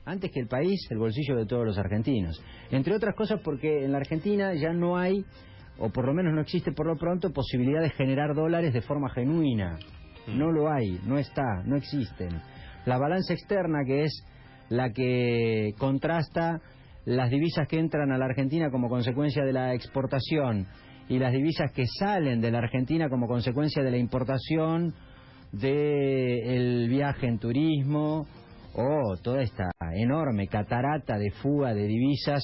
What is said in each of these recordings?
antes que el país, el bolsillo de todos los argentinos. Entre otras cosas porque en la Argentina ya no hay, o por lo menos no existe por lo pronto, posibilidad de generar dólares de forma genuina. No lo hay, no está, no existen. La balanza externa, que es la que contrasta las divisas que entran a la Argentina como consecuencia de la exportación y las divisas que salen de la Argentina como consecuencia de la importación, del viaje en turismo, o toda esta enorme catarata de fuga de divisas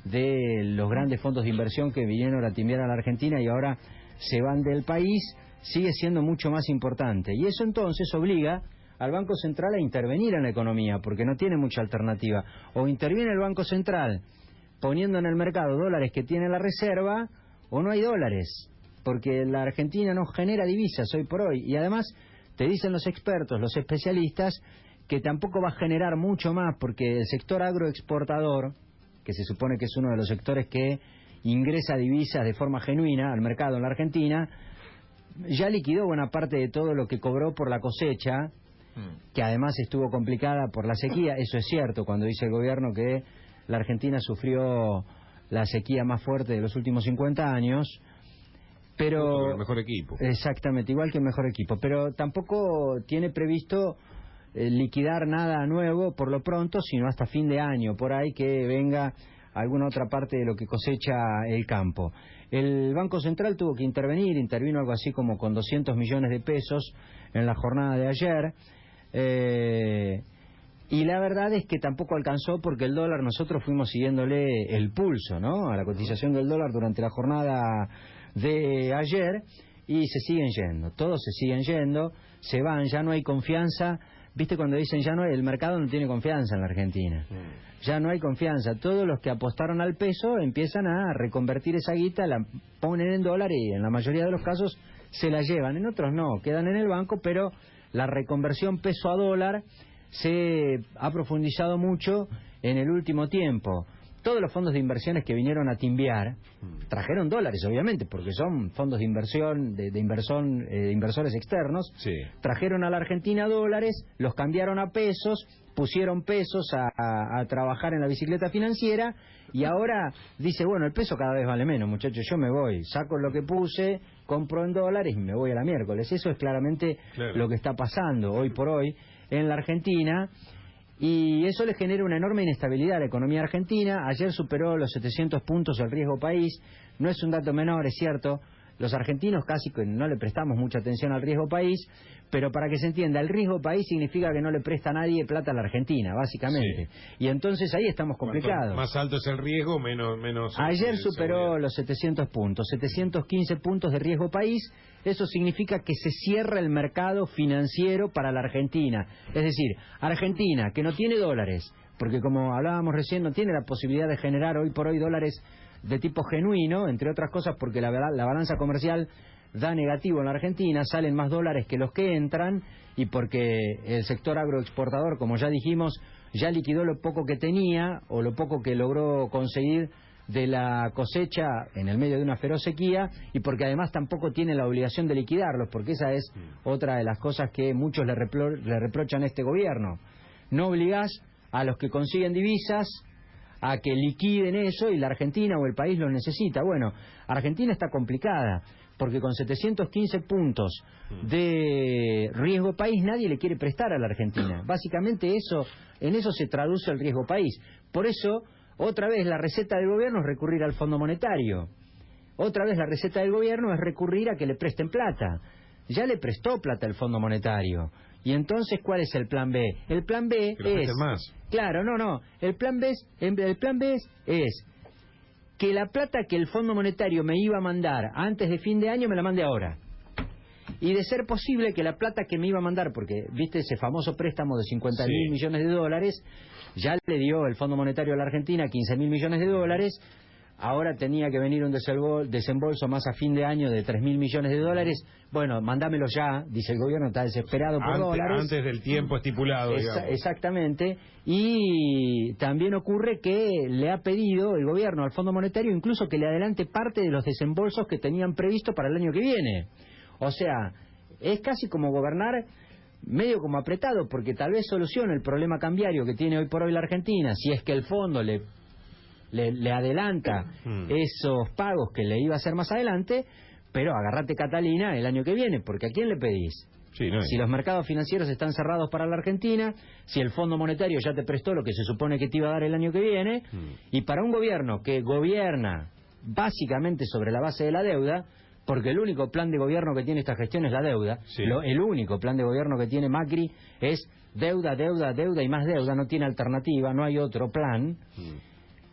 de los grandes fondos de inversión que vinieron a timbiar a la Argentina y ahora se van del país, sigue siendo mucho más importante. Y eso entonces obliga al Banco Central a intervenir en la economía, porque no tiene mucha alternativa. O interviene el Banco Central poniendo en el mercado dólares que tiene la reserva, o no hay dólares, porque la Argentina no genera divisas hoy por hoy. Y además te dicen los expertos, los especialistas, que tampoco va a generar mucho más, porque el sector agroexportador, que se supone que es uno de los sectores que ingresa divisas de forma genuina al mercado en la Argentina, ya liquidó buena parte de todo lo que cobró por la cosecha, que además estuvo complicada por la sequía. Eso es cierto, cuando dice el gobierno que la Argentina sufrió la sequía más fuerte de los últimos 50 años, pero el mejor equipo. Exactamente, igual que el mejor equipo, pero tampoco tiene previsto liquidar nada nuevo por lo pronto, sino hasta fin de año, por ahí que venga alguna otra parte de lo que cosecha el campo. El Banco Central tuvo que intervino algo así como con 200 millones de pesos en la jornada de ayer, y la verdad es que tampoco alcanzó, porque el dólar, nosotros fuimos siguiéndole el pulso, ¿no?, a la cotización del dólar durante la jornada de ayer, y se siguen yendo, todos se siguen yendo, se van, ya no hay confianza. ¿Viste cuando dicen ya no? El mercado no tiene confianza en la Argentina. Ya no hay confianza. Todos los que apostaron al peso empiezan a reconvertir esa guita, la ponen en dólar y en la mayoría de los casos se la llevan. En otros no, quedan en el banco, pero la reconversión peso a dólar se ha profundizado mucho en el último tiempo. Todos los fondos de inversiones que vinieron a timbiar trajeron dólares, obviamente, porque son fondos de inversión, de inversores externos. Sí. Trajeron a la Argentina dólares, los cambiaron a pesos, pusieron pesos a trabajar en la bicicleta financiera, y ahora dice, bueno, el peso cada vez vale menos, muchachos, yo me voy, saco lo que puse, compro en dólares y me voy a la miércoles. Eso es claramente lo que está pasando hoy por hoy en la Argentina. Y eso le genera una enorme inestabilidad a la economía argentina. Ayer superó los 700 puntos el riesgo país. No es un dato menor, es cierto. Los argentinos casi que no le prestamos mucha atención al riesgo país, pero para que se entienda, el riesgo país significa que no le presta a nadie plata a la Argentina, básicamente. Sí. Y entonces ahí estamos complicados. Más alto es el riesgo, menos... Ayer superó los 700 puntos, 715 puntos de riesgo país. Eso significa que se cierra el mercado financiero para la Argentina. Es decir, Argentina, que no tiene dólares, porque como hablábamos recién, no tiene la posibilidad de generar hoy por hoy dólares de tipo genuino, entre otras cosas porque la balanza comercial da negativo en la Argentina, salen más dólares que los que entran, y porque el sector agroexportador, como ya dijimos, ya liquidó lo poco que tenía o lo poco que logró conseguir de la cosecha en el medio de una feroz sequía, y porque además tampoco tiene la obligación de liquidarlos, porque esa es otra de las cosas que muchos le reprochan a este gobierno. No obligás a los que consiguen divisas a que liquiden eso, y la Argentina o el país lo necesita. Bueno, Argentina está complicada, porque con 715 puntos de riesgo país nadie le quiere prestar a la Argentina. Básicamente en eso se traduce el riesgo país. Por eso, otra vez la receta del gobierno es recurrir al Fondo Monetario. Otra vez la receta del gobierno es recurrir a que le presten plata. Ya le prestó plata el Fondo Monetario. Y entonces, ¿cuál es el plan B? El plan B es... más. Claro, no. El plan B es que la plata que el Fondo Monetario me iba a mandar antes de fin de año me la mande ahora. Y de ser posible que la plata que me iba a mandar, porque viste ese famoso préstamo de 50.000 millones de dólares, ya le dio el Fondo Monetario a la Argentina 15.000 millones de dólares. Ahora tenía que venir un desembolso más a fin de año de 3.000 millones de dólares. Bueno, mándamelo ya, dice el gobierno, está desesperado por dólares. Antes del tiempo estipulado, digamos. Exactamente. Y también ocurre que le ha pedido el gobierno al Fondo Monetario incluso que le adelante parte de los desembolsos que tenían previsto para el año que viene. O sea, es casi como gobernar medio como apretado, porque tal vez solucione el problema cambiario que tiene hoy por hoy la Argentina, si es que el fondo le adelanta esos pagos que le iba a hacer más adelante, pero agarrate Catalina el año que viene, porque ¿a quién le pedís? Sí, no, si los mercados financieros están cerrados para la Argentina, si el Fondo Monetario ya te prestó lo que se supone que te iba a dar el año que viene, y para un gobierno que gobierna básicamente sobre la base de la deuda, porque el único plan de gobierno que tiene esta gestión es la deuda, el único plan de gobierno que tiene Macri es deuda, deuda, deuda y más deuda, no tiene alternativa, no hay otro plan,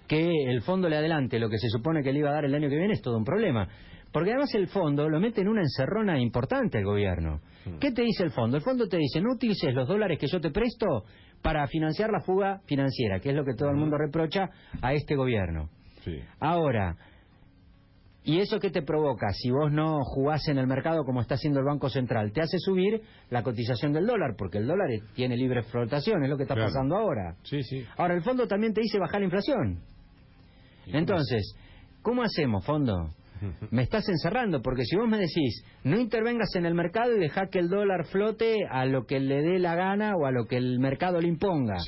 que el fondo le adelante lo que se supone que le iba a dar el año que viene es todo un problema. Porque además el fondo lo mete en una encerrona importante el gobierno. ¿Qué te dice el fondo? El fondo te dice, no utilices los dólares que yo te presto para financiar la fuga financiera, que es lo que todo el mundo reprocha a este gobierno. Ahora, ¿y eso qué te provoca? Si vos no jugás en el mercado como está haciendo el Banco Central, te hace subir la cotización del dólar, porque el dólar tiene libre flotación, es lo que está pasando ahora. Ahora, el fondo también te dice bajar la inflación. Entonces, ¿cómo hacemos, fondo? Me estás encerrando, porque si vos me decís no intervengas en el mercado y dejá que el dólar flote a lo que le dé la gana o a lo que el mercado le imponga,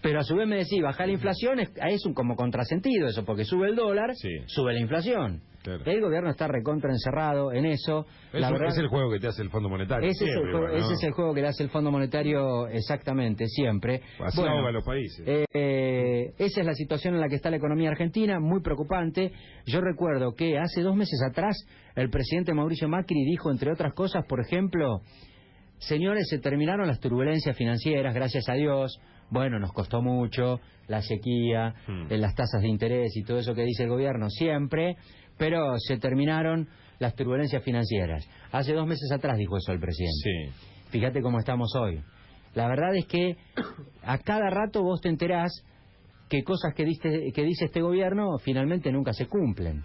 pero a su vez me decís bajar la inflación, es un como contrasentido eso, porque sube el dólar, sube la inflación. El gobierno está recontra encerrado en eso. Es el juego que te hace el Fondo Monetario. Ese es el juego que le hace el Fondo Monetario exactamente, siempre. Así ahoga a los países. Esa es la situación en la que está la economía argentina, muy preocupante. Yo recuerdo que hace 2 meses atrás el presidente Mauricio Macri dijo, entre otras cosas, por ejemplo, señores, se terminaron las turbulencias financieras, gracias a Dios. Bueno, nos costó mucho la sequía, las tasas de interés y todo eso que dice el gobierno siempre, pero se terminaron las turbulencias financieras. Hace 2 meses atrás dijo eso el presidente. Fíjate cómo estamos hoy. La verdad es que a cada rato vos te enterás que cosas que dice este gobierno finalmente nunca se cumplen.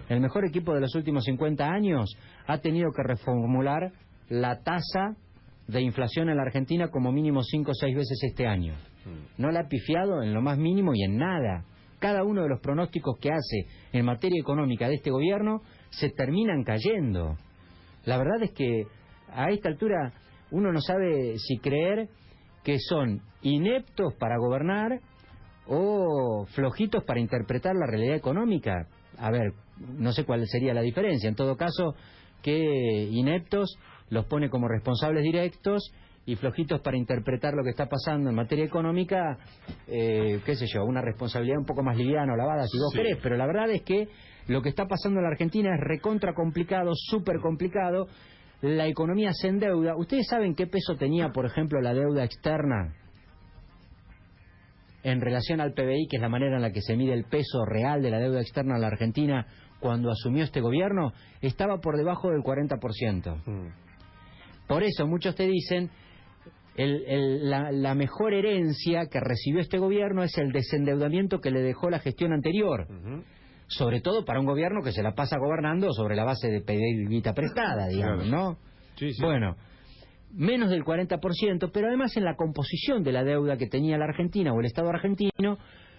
El mejor equipo de los últimos 50 años ha tenido que reformular la tasa de inflación en la Argentina como mínimo 5 o 6 veces este año. No la ha pifiado en lo más mínimo y en nada. Cada uno de los pronósticos que hace en materia económica de este gobierno se terminan cayendo. La verdad es que a esta altura uno no sabe si creer que son ineptos para gobernar o flojitos para interpretar la realidad económica. A ver, no sé cuál sería la diferencia. En todo caso, que ineptos los pone como responsables directos y flojitos para interpretar lo que está pasando en materia económica, qué sé yo, una responsabilidad un poco más liviana o lavada si vos querés, pero la verdad es que lo que está pasando en la Argentina es recontra complicado, súper complicado. La economía se endeuda. ¿Ustedes saben qué peso tenía, por ejemplo, la deuda externa en relación al PBI, que es la manera en la que se mide el peso real de la deuda externa en la Argentina cuando asumió este gobierno? Estaba por debajo del 40%. Por eso muchos te dicen, la mejor herencia que recibió este gobierno es el desendeudamiento que le dejó la gestión anterior. Sobre todo para un gobierno que se la pasa gobernando sobre la base de pedir guita prestada, digamos, ¿no? Bueno, menos del 40%, pero además en la composición de la deuda que tenía la Argentina o el Estado argentino,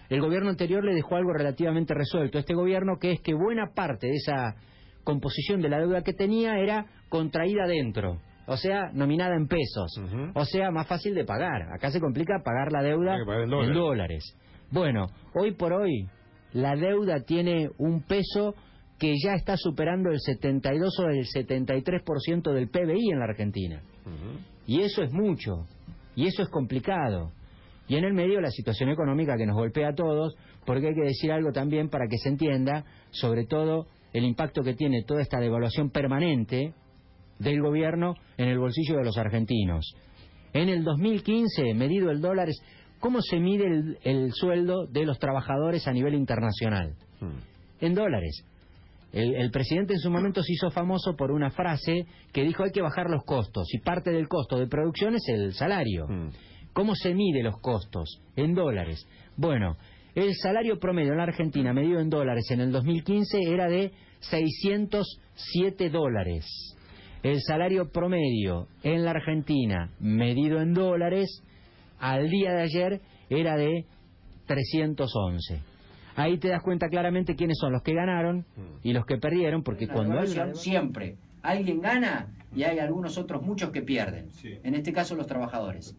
el gobierno anterior le dejó algo relativamente resuelto a este gobierno, que es que buena parte de esa composición de la deuda que tenía era contraída adentro. O sea, nominada en pesos. O sea, más fácil de pagar. Acá se complica pagar la deuda en dólares. Bueno, hoy por hoy la deuda tiene un peso que ya está superando el 72 o el 73% del PBI en la Argentina. Y eso es mucho. Y eso es complicado. Y en el medio la situación económica que nos golpea a todos, porque hay que decir algo también para que se entienda, sobre todo el impacto que tiene toda esta devaluación permanente del gobierno en el bolsillo de los argentinos. En el 2015, medido el dólar, ¿cómo se mide el sueldo de los trabajadores a nivel internacional? En dólares. El presidente en su momento se hizo famoso por una frase que dijo hay que bajar los costos, y parte del costo de producción es el salario. ¿Cómo se mide los costos? En dólares. Bueno, el salario promedio en la Argentina, medido en dólares, en el 2015 era de $607. El salario promedio en la Argentina, medido en dólares, al día de ayer era de 311. Ahí te das cuenta claramente quiénes son los que ganaron y los que perdieron, porque cuando siempre alguien gana y hay algunos otros muchos que pierden. En este caso los trabajadores.